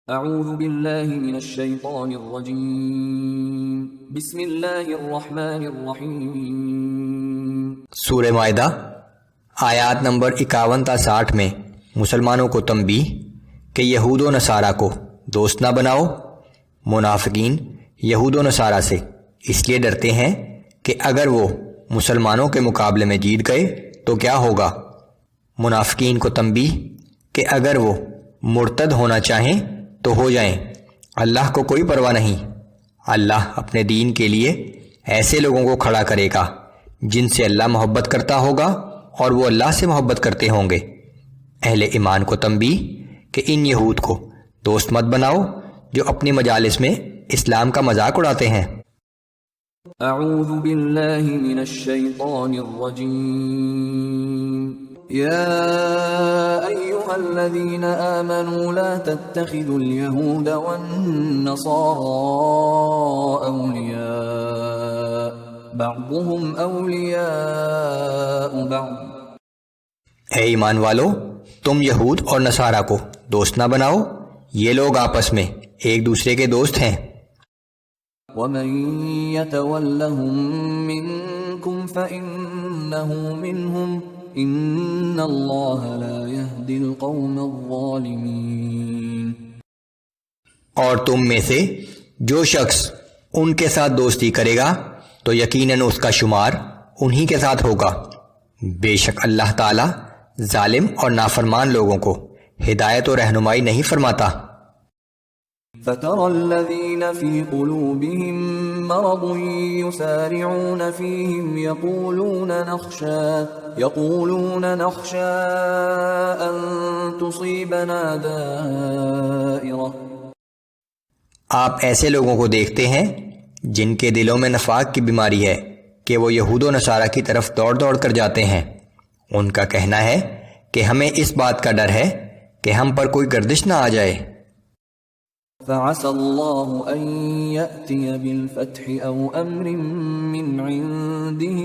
اعوذ باللہ من الشیطان الرجیم بسم اللہ الرحمن الرحیم۔ سورہ مائدہ آیات نمبر 51 تا 60 میں مسلمانوں کو تنبیہ کہ یہود و نصارہ کو دوست نہ بناؤ۔ منافقین یہود و نصارہ سے اس لیے ڈرتے ہیں کہ اگر وہ مسلمانوں کے مقابلے میں جیت گئے تو کیا ہوگا۔ منافقین کو تنبیہ کہ اگر وہ مرتد ہونا چاہیں تو ہو جائیں، اللہ کو کوئی پرواہ نہیں۔ اللہ اپنے دین کے لیے ایسے لوگوں کو کھڑا کرے گا جن سے اللہ محبت کرتا ہوگا اور وہ اللہ سے محبت کرتے ہوں گے۔ اہل ایمان کو تنبیہ کہ ان یہود کو دوست مت بناؤ جو اپنی مجالس میں اسلام کا مذاق اڑاتے ہیں۔ اعوذ باللہ من الشیطان الرجیم۔ یا ایہا الذین آمنوا لا تتخذوا اليہود والنصارى اولیاء بعضهم اولیاء بعض۔ اے ایمان والو، تم یہود اور نصارہ کو دوست نہ بناؤ، یہ لوگ آپس میں ایک دوسرے کے دوست ہیں۔ وَمَن يَتَوَلَّهُم مِّنكُمْ فَإِنَّهُ مِنْهُمْ إِنَّ اللَّهَ لَا يَهْدِي الْقَوْمَ الظَّالِمِينَ۔ اور تم میں سے جو شخص ان کے ساتھ دوستی کرے گا تو یقیناً اس کا شمار انہی کے ساتھ ہوگا۔ بے شک اللہ تعالی ظالم اور نافرمان لوگوں کو ہدایت و رہنمائی نہیں فرماتا۔ فَتَرَى الَّذِينَ فِي قُلُوبِهِم مَّرَضٌ يُسَارِعُونَ فِيهِمْ يَقُولُونَ نَخْشَىٰ أَن تُصِيبَنَا دَائِرَةٌ۔ آپ ایسے لوگوں کو دیکھتے ہیں جن کے دلوں میں نفاق کی بیماری ہے کہ وہ یہود و نصارہ کی طرف دوڑ دوڑ کر جاتے ہیں۔ ان کا کہنا ہے کہ ہمیں اس بات کا ڈر ہے کہ ہم پر کوئی گردش نہ آ جائے۔ فَعَسَى اللَّهُ أَن يَأْتِيَ بِالْفَتْحِ أَوْ أَمْرٍ مِّنْ عِندِهِ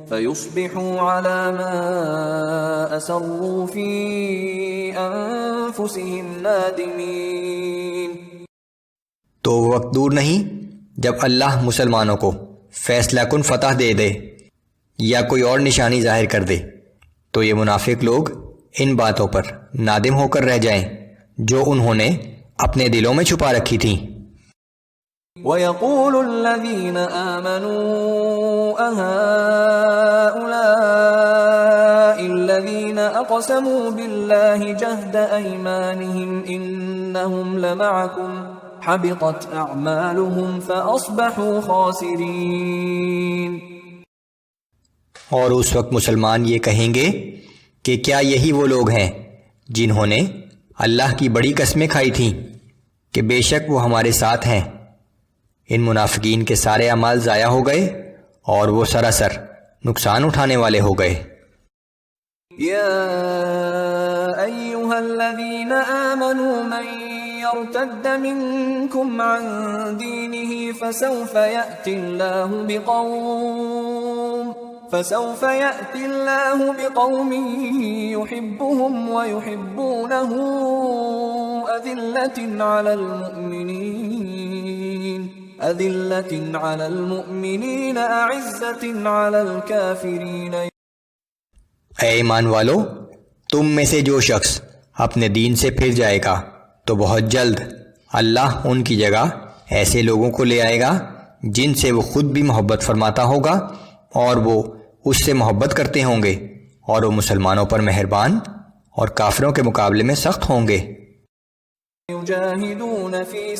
فَيُصْبِحُوا عَلَى مَا أَسَرُّوا فِي أَنفُسِهِمْ نَادِمِينَ۔ تو وقت دور نہیں جب اللہ مسلمانوں کو فیصلہ کن فتح دے دے یا کوئی اور نشانی ظاہر کر دے تو یہ منافق لوگ ان باتوں پر نادم ہو کر رہ جائیں جو انہوں نے اپنے دلوں میں چھپا رکھی تھیں۔ وَيَقُولُ الَّذِينَ آمَنُوا أَهَٰؤُلَاءِ الَّذِينَ أَقْسَمُوا بِاللَّهِ جَهْدَ أَيْمَانِهِمْ إِنَّهُمْ لَمَعَكُمْ حَبِطَتْ أَعْمَالُهُمْ فَأَصْبَحُوا خَاسِرِينَ۔ اور اس وقت مسلمان یہ کہیں گے کہ کیا یہی وہ لوگ ہیں جنہوں نے اللہ کی بڑی قسمیں کھائی تھیں کہ بے شک وہ ہمارے ساتھ ہیں۔ ان منافقین کے سارے اعمال ضائع ہو گئے اور وہ سراسر نقصان اٹھانے والے ہو گئے۔ یا ایہا الذین آمنوا من یرتد منکم عن دینہ فسوف یأتی اللہ بقوم يحبهم ويحبونه أذلة على المؤمنين أعزة على الكافرين۔ اے ایمان والو، تم میں سے جو شخص اپنے دین سے پھر جائے گا تو بہت جلد اللہ ان کی جگہ ایسے لوگوں کو لے آئے گا جن سے وہ خود بھی محبت فرماتا ہوگا اور وہ اس سے محبت کرتے ہوں گے، اور وہ مسلمانوں پر مہربان اور کافروں کے مقابلے میں سخت ہوں گے۔ یجاہدون فی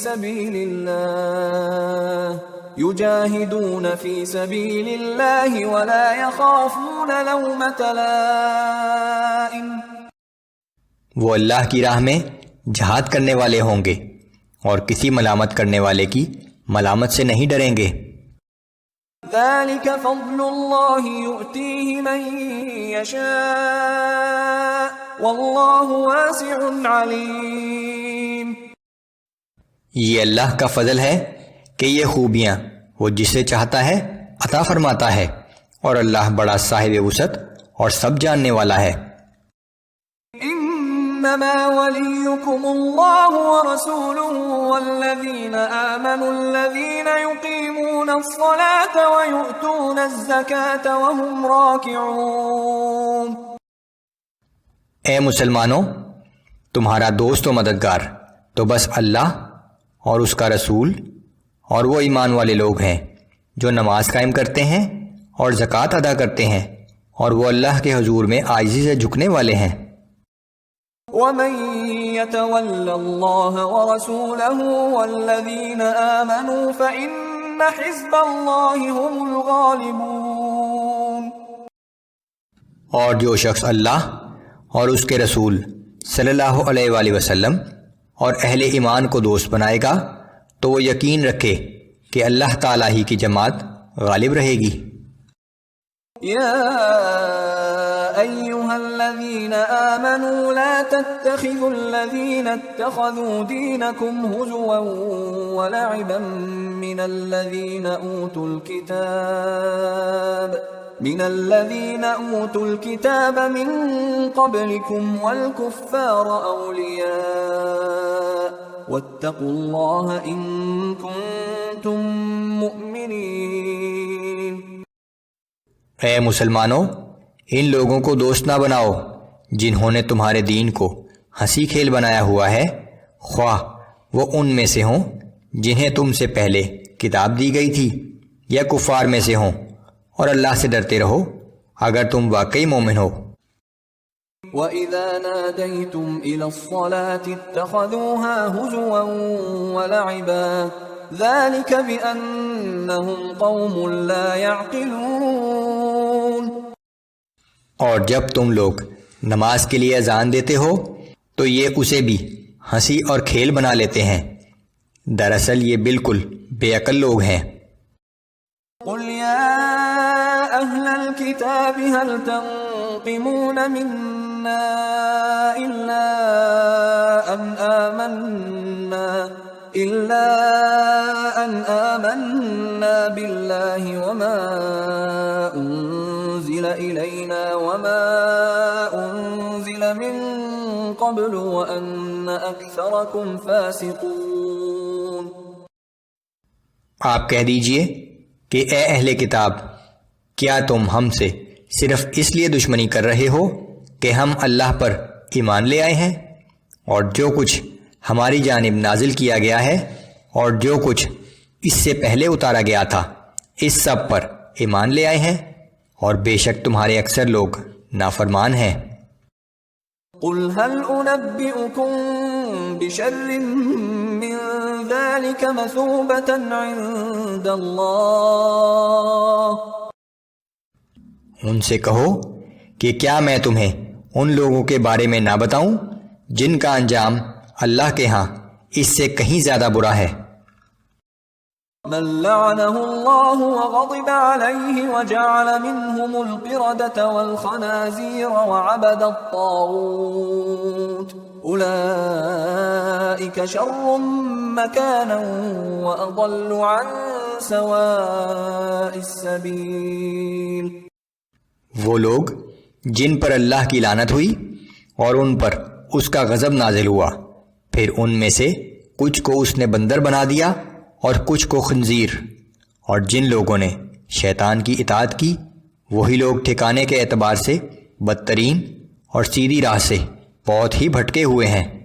سبیل اللہ ولا یخافون لومۃ لائم۔ وہ اللہ کی راہ میں جہاد کرنے والے ہوں گے اور کسی ملامت کرنے والے کی ملامت سے نہیں ڈریں گے۔ ذلك فضل اللہ یؤتیہ من یشاء واللہ واسع علیم۔ یہ اللہ کا فضل ہے کہ یہ خوبیاں وہ جسے چاہتا ہے عطا فرماتا ہے، اور اللہ بڑا صاحب وسعت اور سب جاننے والا ہے۔ إنما وليكم الله ورسوله والذين آمنوا الذين يقيمون الصلاة ويؤتون الزكاة وهم راكعون۔ اے مسلمانوں، تمہارا دوست و مددگار تو بس اللہ اور اس کا رسول اور وہ ایمان والے لوگ ہیں جو نماز قائم کرتے ہیں اور زکوٰۃ ادا کرتے ہیں اور وہ اللہ کے حضور میں عاجزی سے جھکنے والے ہیں۔ وَمَن يَتَوَلَّ اللَّهَ وَرَسُولَهُ وَالَّذِينَ آمَنُوا فَإِنَّ حِزْبَ اللَّهِ هُمُ الْغَالِبُونَ۔ اور جو شخص اللہ اور اس کے رسول صلی اللہ علیہ وآلہ وسلم اور اہل ایمان کو دوست بنائے گا تو وہ یقین رکھے کہ اللہ تعالیٰ ہی کی جماعت غالب رہے گی۔ یا ایہا الذین آمنوا لا تتخذوا الذین اتخذوا دینکم ہزوا ولعبا من الذین اوتوا الكتاب من قبلكم والكفار اولیاء واتقوا اللہ ان کنتم مؤمنین۔ اے مسلمانوں، ان لوگوں کو دوست نہ بناؤ جنہوں نے تمہارے دین کو ہنسی کھیل بنایا ہوا ہے، خواہ وہ ان میں سے ہوں جنہیں تم سے پہلے کتاب دی گئی تھی یا کفار میں سے ہوں، اور اللہ سے ڈرتے رہو اگر تم واقعی مومن ہو۔ وَإِذَا نَادَيْتُمْ إِلَى الصَّلَاةِ اتَّخَذُوهَا هُزُوًا وَلَعِبًا ذَلِكَ بِأَنَّهُمْ قَوْمٌ لَا يَعْقِلُونَ۔ اور جب تم لوگ نماز کے لیے اذان دیتے ہو تو یہ اسے بھی ہنسی اور کھیل بنا لیتے ہیں، دراصل یہ بالکل بے عقل لوگ ہیں۔ قُلْ يَا أَهْلَ الْكِتَابِ هَلْ تَنقِمُونَ مِنَّا إِلَّا أَنْ آمَنَّا بِاللَّهِ وَمَا أُنزِلَ إِلَيْنَا وَمَا أُنزِلَ مِن قَبْلُ وَأَنَّ أَكْثَرَكُمْ فَاسِقُونَ۔ آپ کہہ دیجئے کہ اے اہل کتاب، کیا تم ہم سے صرف اس لیے دشمنی کر رہے ہو کہ ہم اللہ پر ایمان لے آئے ہیں، اور جو کچھ ہماری جانب نازل کیا گیا ہے اور جو کچھ اس سے پہلے اتارا گیا تھا اس سب پر ایمان لے آئے ہیں، اور بے شک تمہارے اکثر لوگ نافرمان ہیں۔ قُلْ هَلْ أُنَبِّئُكُمْ بِشَرٍّ مِّن ذَلِكَ مَثُوبَةً عِندَ اللَّهِ۔ ان سے کہو کہ کیا میں تمہیں ان لوگوں کے بارے میں نہ بتاؤں جن کا انجام اللہ کے ہاں اس سے کہیں زیادہ برا ہے۔ من لعنه الله وغضب عليه وجعل منهم القردة والخنازير وعبد الطاغوت أولئك شر مكانا وأضل عن سواء السبيل۔ وہ لوگ جن پر اللہ کی لعنت ہوئی اور ان پر اس کا غضب نازل ہوا، پھر ان میں سے کچھ کو اس نے بندر بنا دیا اور کچھ کو خنزیر، اور جن لوگوں نے شیطان کی اطاعت کی وہی لوگ ٹھکانے کے اعتبار سے بدترین اور سیدھی راہ سے بہت ہی بھٹکے ہوئے ہیں۔